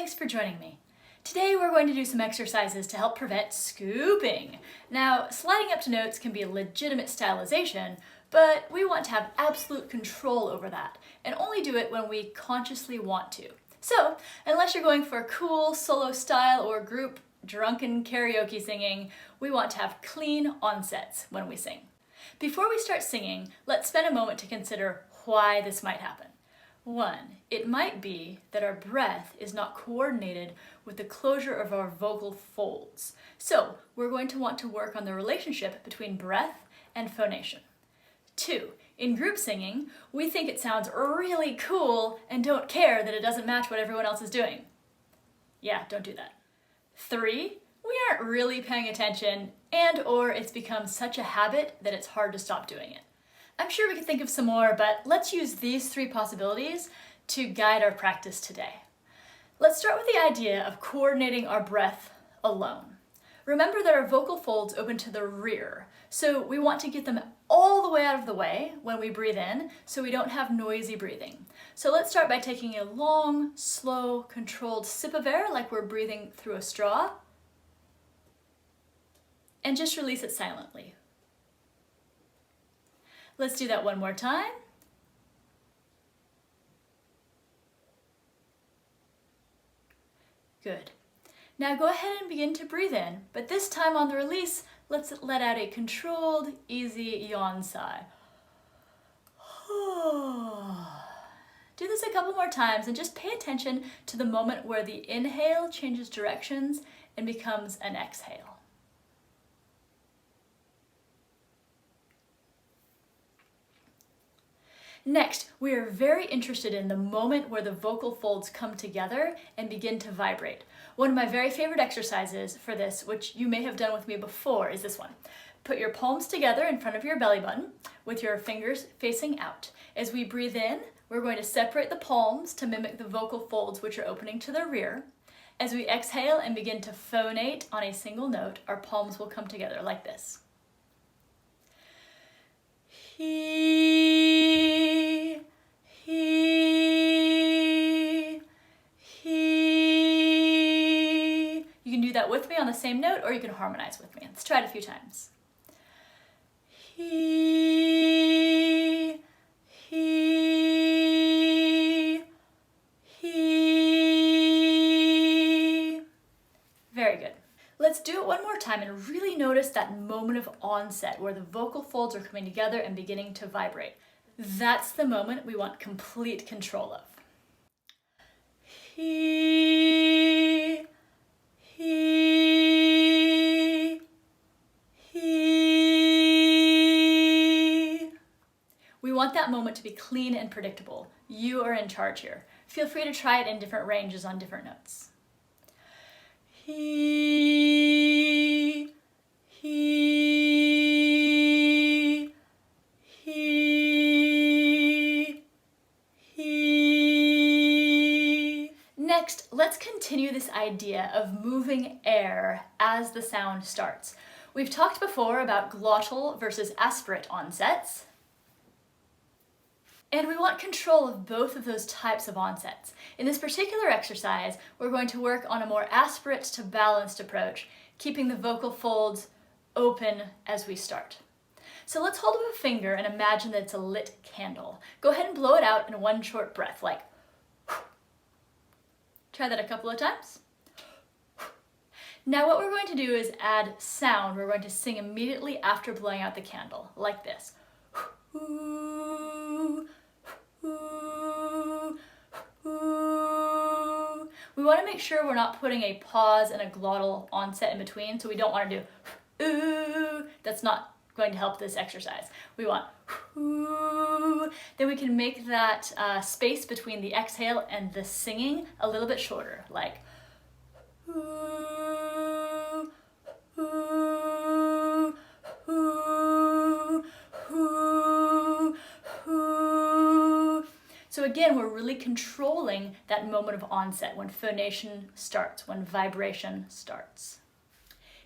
thanks for joining me. Today we're going to do some exercises to help prevent scooping. Now, sliding up to notes can be a legitimate stylization, but we want to have absolute control over that and only do it when we consciously want to. So, unless you're going for a cool solo style or group drunken karaoke singing, we want to have clean onsets when we sing. Before we start singing, let's spend a moment to consider why this might happen. 1, it might be that our breath is not coordinated with the closure of our vocal folds. So we're going to want to work on the relationship between breath and phonation. 2, in group singing, we think it sounds really cool and don't care that it doesn't match what everyone else is doing. Yeah, don't do that. 3, we aren't really paying attention and/or it's become such a habit that it's hard to stop doing it. I'm sure we could think of some more, but let's use these 3 possibilities to guide our practice today. Let's start with the idea of coordinating our breath alone. Remember that our vocal folds open to the rear, so we want to get them all the way out of the way when we breathe in so we don't have noisy breathing. So let's start by taking a long, slow, controlled sip of air like we're breathing through a straw, and just release it silently. Let's do that one more time. Good. Now go ahead and begin to breathe in, but this time on the release, let's let out a controlled, easy yawn sigh. Do this a couple more times and just pay attention to the moment where the inhale changes directions and becomes an exhale. Next, we are very interested in the moment where the vocal folds come together and begin to vibrate. One of my very favorite exercises for this, which you may have done with me before, is this one. Put your palms together in front of your belly button with your fingers facing out. As we breathe in, we're going to separate the palms to mimic the vocal folds which are opening to the rear. As we exhale and begin to phonate on a single note, our palms will come together like this. He, he, he. You can do that with me on the same note, or you can harmonize with me. Let's try it a few times. He, he, he. Very good. Let's do it one more time and really notice that moment of onset where the vocal folds are coming together and beginning to vibrate. That's the moment we want complete control of. He, he, he. We want that moment to be clean and predictable. You are in charge here. Feel free to try it in different ranges on different notes. He, he, he, he. Next, let's continue this idea of moving air as the sound starts. We've talked before about glottal versus aspirate onsets, and we want control of both of those types of onsets. In this particular exercise, we're going to work on a more aspirate to balanced approach, keeping the vocal folds open as we start. So let's hold up a finger and imagine that it's a lit candle. Go ahead and blow it out in one short breath, like try that a couple of times. Now what we're going to do is add sound. We're going to sing immediately after blowing out the candle, like this. We want to make sure we're not putting a pause and a glottal onset in between, so we don't want to do ooh. That's not going to help this exercise. We want ooh. Then we can make that space between the exhale and the singing a little bit shorter, like ooh, ooh, ooh, ooh, ooh. So again, we're really controlling that moment of onset when phonation starts, when vibration starts.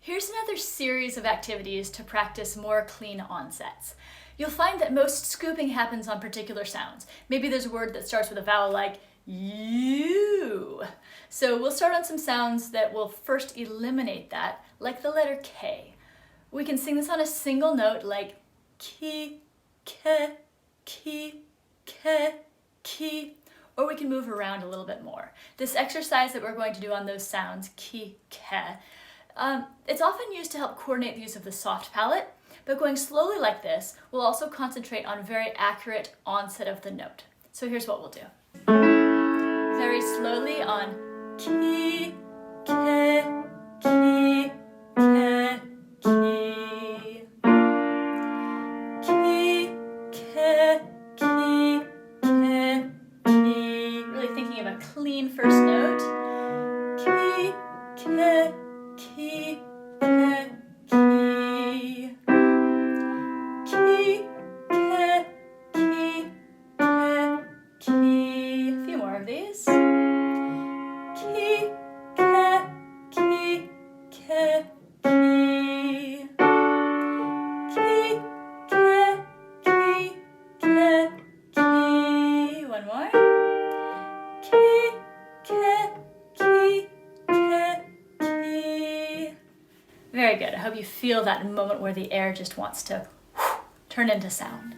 Here's another series of activities to practice more clean onsets. You'll find that most scooping happens on particular sounds. Maybe there's a word that starts with a vowel like you. So we'll start on some sounds that will first eliminate that, like the letter K. We can sing this on a single note like ki, ke, ki, ke, ki, or we can move around a little bit more. This exercise that we're going to do on those sounds, ki, ke, it's often used to help coordinate the use of the soft palate, but going slowly like this will also concentrate on very accurate onset of the note. So here's what we'll do. Very slowly on ki, ke, ki, ke, ki. Ki, ke, ki, ke, ki. Really thinking of a clean first note. Ki, ke, ki, ke, ki. Ki, ke, ki, ke, ki. A few more of these. Ki, ke, ki, ke, ki. Ki, ke, ki, ke, ki. One more. Ki, ke, ki, ke, ki. Very good. I hope you feel that moment where the air just wants to turn into sound.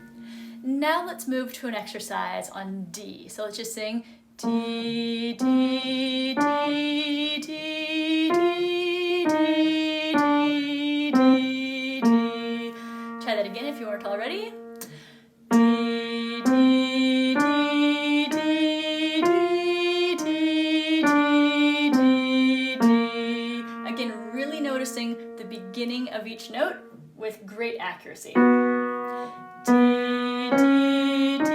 Now let's move to an exercise on D. So let's just sing D, D, D, D, D, D, D, D, D. Try that again if you weren't already. D, D, D, D, D, D, D, D. Again, really noticing the beginning of each note with great accuracy. D, D, D, D,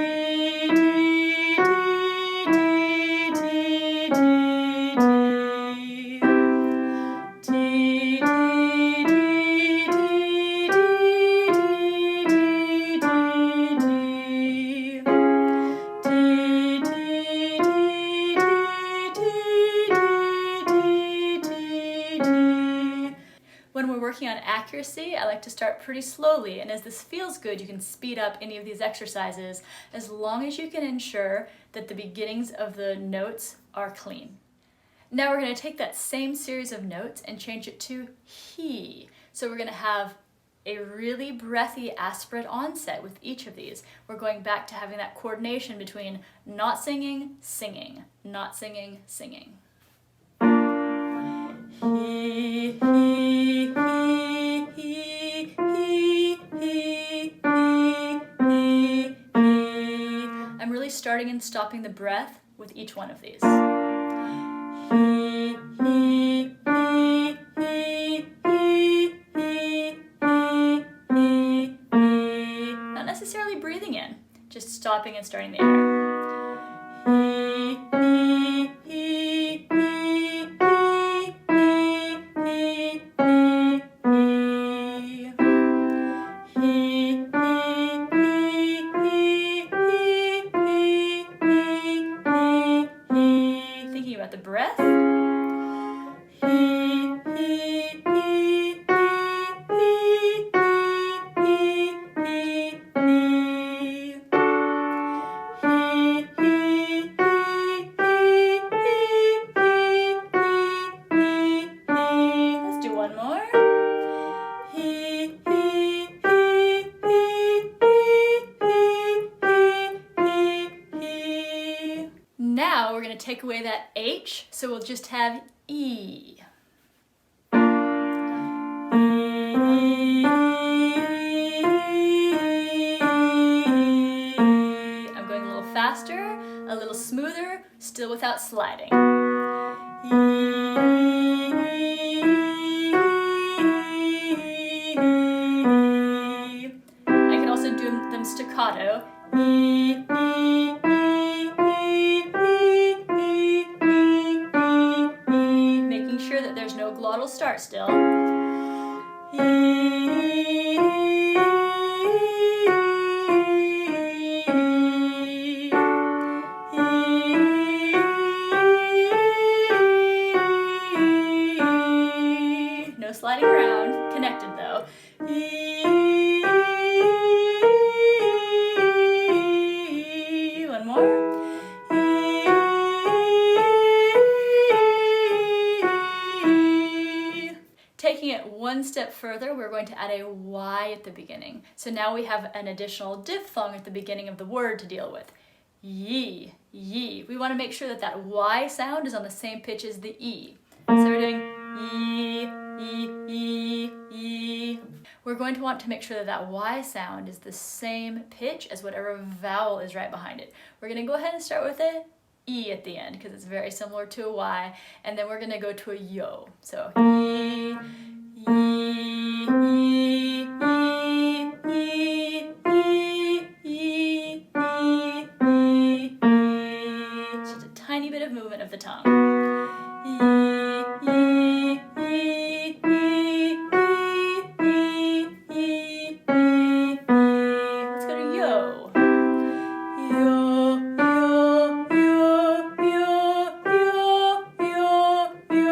D, D, D, D. D, D, D, D, D, D. When we're working on accuracy, I like to start pretty slowly, and as this feels good, you can speed up any of these exercises as long as you can ensure that the beginnings of the notes are clean. Now we're going to take that same series of notes and change it to he. So we're going to have a really breathy aspirate onset with each of these. We're going back to having that coordination between not singing, singing, not singing, singing. He, he, he, he, he, he, he, he. I'm really starting and stopping the breath with each one of these. He, he, he, he, he, he, he, he, he. Not necessarily breathing in, just stopping and starting the air. He, he, he, he, he, he, he, he, he. He, he, he, he, he, he, he, he. Thinking about the breath. He, he, he, he, he, he, he, he. He, he, he, he, he, he. Let's do one more. He, he, he, he, he, he. Now we're going to take away that H, so we'll just have E. I'm going a little faster, a little smoother, still without sliding. I can also do them staccato. Making sure that there's no glottal start still. No sliding around, connected though. One more. one step further, we're going to add a Y at the beginning. So now we have an additional diphthong at the beginning of the word to deal with. Ye, ye. We want to make sure that that Y sound is on the same pitch as the E. So we're doing ye, ye, ye. We're going to want to make sure that that Y sound is the same pitch as whatever vowel is right behind it. We're going to go ahead and start with a E at the end because it's very similar to a Y, and then we're going to go to a yo. So ye, ye, ye, ye, ye, ye, ye, ye, ye. It's just a tiny bit of movement of the tongue. Ye, ye, ye, ye, ye, ye, ye, ye. Let's go to yo. Yo, yo, yo, yo, yo, yo, yo,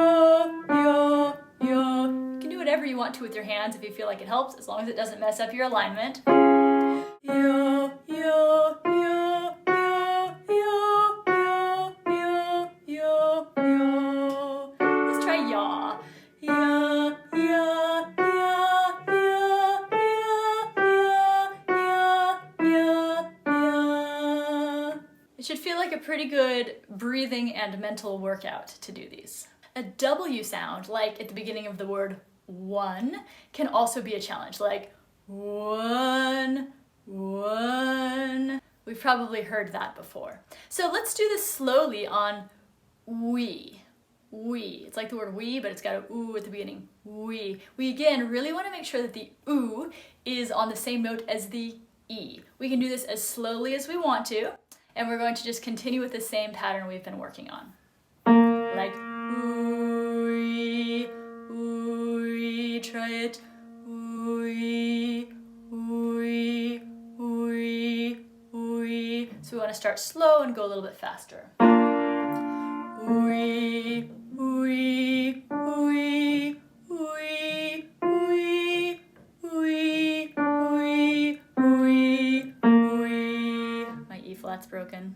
yo. You can do whatever you want to with your hands if you feel like it helps, as long as it doesn't mess up your alignment. Yo, yo, yo, yo, yo, yo, yo, yo, yo. Let's try yaw. Ya, ya, ya, ya, ya, ya, ya, ya. It should feel like a pretty good breathing and mental workout to do these. A W sound, like at the beginning of the word one, can also be a challenge, like one, one. We've probably heard that before. So let's do this slowly on we. We. It's like the word we, but it's got a oo at the beginning. We. We again really want to make sure that the oo is on the same note as the E. We can do this as slowly as we want to, and we're going to just continue with the same pattern we've been working on. Like ooey, ooey, try it. Ooey, ooey, ooey, ooey. So we want to start slow and go a little bit faster. Ooey, ooey, ooey, ooey, ooey, ooey, ooey, ooey, ooey. My E flat's broken.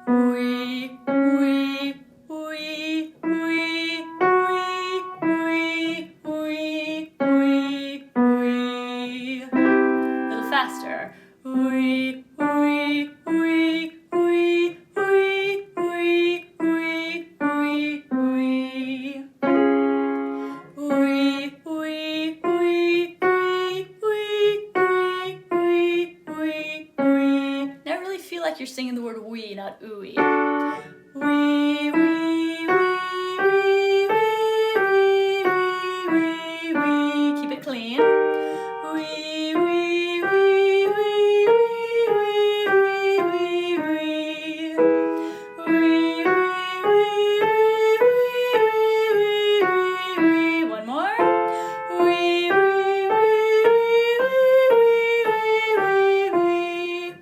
Ooey, ooey, ooey, ooey, ooey, ooey, ooey, ooey. A little faster. Ooey, ooey, ooey, ooey, ooey, ooey, ooey, ooey, ooey. Ooey, ooey, ooey, ooey, ooey, ooey, ooey, ooey, ooey. Now really feel like you're singing the word we, not ooey. Wee, wee, wee, wee, wee, wee, wee, wee. Keep it clean. Wee, wee, wee, wee, wee, wee, wee, wee, wee. Wee, wee, wee, wee, wee, wee. One more. Wee, wee, wee, wee, wee, wee, wee.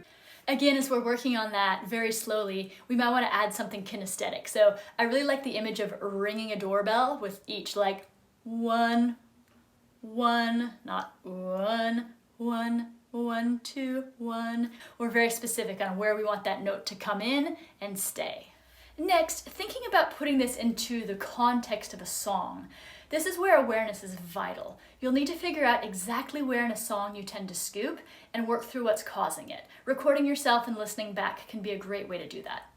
Again, as we're working on that very slowly, we might want to add something kinesthetic. So I really like the image of ringing a doorbell with each, like one, one, not one, one, one, two, one. We're very specific on where we want that note to come in and stay. Next, thinking about putting this into the context of a song. This is where awareness is vital. You'll need to figure out exactly where in a song you tend to scoop and work through what's causing it. Recording yourself and listening back can be a great way to do that.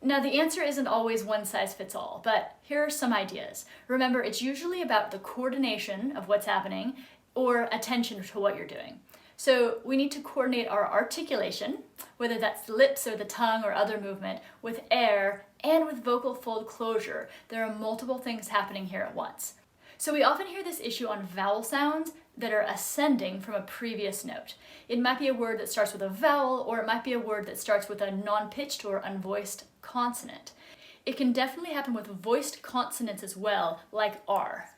Now, the answer isn't always one size fits all, but here are some ideas. Remember, it's usually about the coordination of what's happening or attention to what you're doing. So we need to coordinate our articulation, whether that's the lips or the tongue or other movement, with air and with vocal fold closure. There are multiple things happening here at once. So we often hear this issue on vowel sounds that are ascending from a previous note. It might be a word that starts with a vowel, or it might be a word that starts with a non-pitched or unvoiced consonant. It can definitely happen with voiced consonants as well, like R.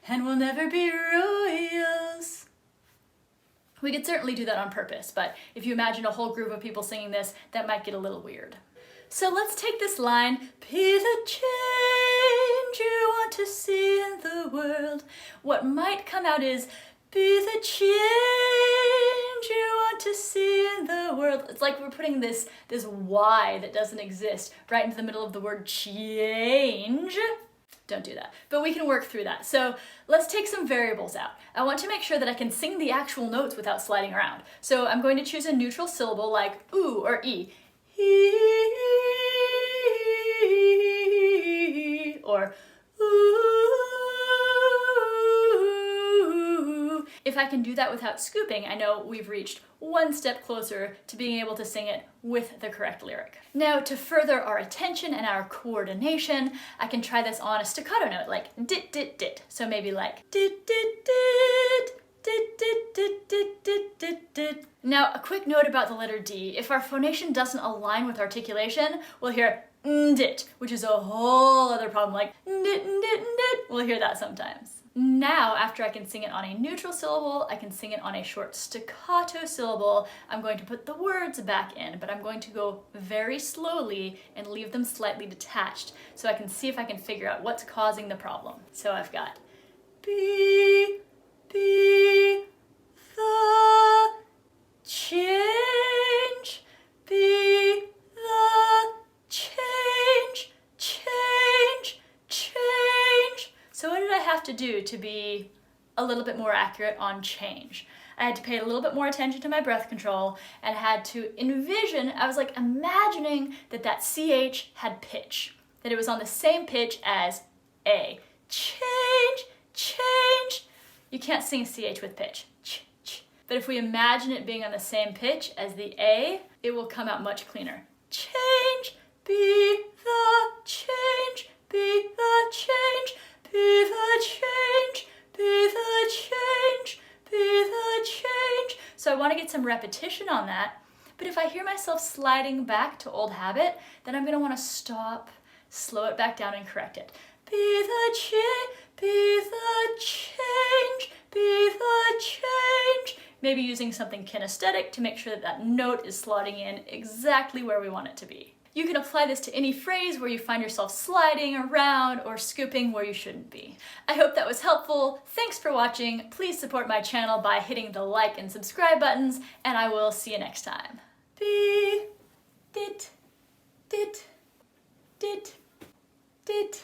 And we'll never be royals. We could certainly do that on purpose, but if you imagine a whole group of people singing this, that might get a little weird. So let's take this line, be the change you want to see in the world. What might come out is, be the change you want to see in the world. It's like we're putting this Y that doesn't exist right into the middle of the word change. Don't do that. But we can work through that. So let's take some variables out. I want to make sure that I can sing the actual notes without sliding around. So I'm going to choose a neutral syllable like oo or e. Or ooh. If I can do that without scooping, I know we've reached one step closer to being able to sing it with the correct lyric. Now, to further our attention and our coordination, I can try this on a staccato note like dit dit dit. So maybe like dit dit dit, dit dit dit dit dit dit dit. Now, a quick note about the letter D. If our phonation doesn't align with articulation, we'll hear ndit, which is a whole other problem, like ndit ndit ndit. We'll hear that sometimes. Now, after I can sing it on a neutral syllable, I can sing it on a short staccato syllable. I'm going to put the words back in, but I'm going to go very slowly and leave them slightly detached so I can see if I can figure out what's causing the problem. So I've got be the change, be the change, change, change. So what did I have to do to be a little bit more accurate on change? I had to pay a little bit more attention to my breath control and had to envision, I was like imagining that that CH had pitch, that it was on the same pitch as A. Change, change. You can't sing CH with pitch. Ch, ch. But if we imagine it being on the same pitch as the A, it will come out much cleaner. Change, be the change, be the change, be the change, be the change, be the change. So I want to get some repetition on that, but if I hear myself sliding back to old habit, then I'm going to want to stop, slow it back down and correct it. Be the change, be the change, be the change. Maybe using something kinesthetic to make sure that that note is slotting in exactly where we want it to be. You can apply this to any phrase where you find yourself sliding around or scooping where you shouldn't be. I hope that was helpful. Thanks for watching. Please support my channel by hitting the like and subscribe buttons, and I will see you next time. Be, dit, dit, dit, dit.